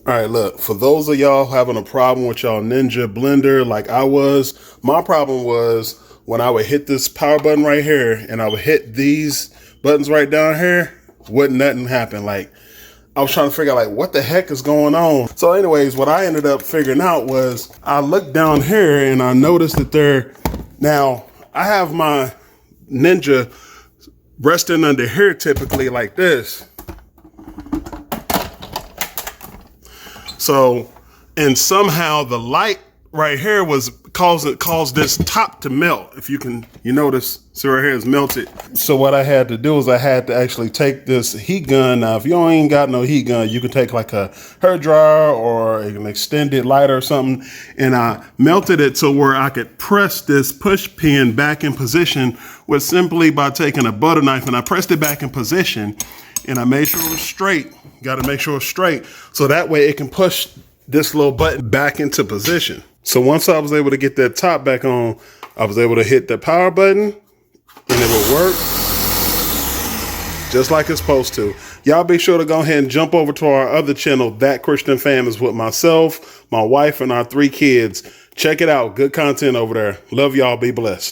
All right, look, for those of y'all having a problem with y'all Ninja blender like I was, my problem was when I would hit this power button right here and I would hit these buttons right down here, wouldn't nothing happen. Like, I was trying to figure out like what the heck is going on. So anyways, what I ended up figuring out was I looked down here and I noticed that now I have my Ninja resting under here typically like this. So, and somehow the light right here was caused this top to melt. If you notice, see right here is melted. So what I had to do is I had to actually take this heat gun. Now, if you ain't got no heat gun, you can take like a hair dryer or an extended lighter or something. And I melted it to where I could press this push pin back in position with simply by taking a butter knife, and I pressed it back in position and I made sure it was straight. Got to make sure it's straight so that way it can push this little button back into position. So once I was able to get that top back on, I was able to hit the power button and it would work just like it's supposed to. Y'all be sure to go ahead and jump over to our other channel, That Christian Fam, is with myself, my wife, and our 3 kids. Check it out. Good content over there. Love y'all. Be blessed.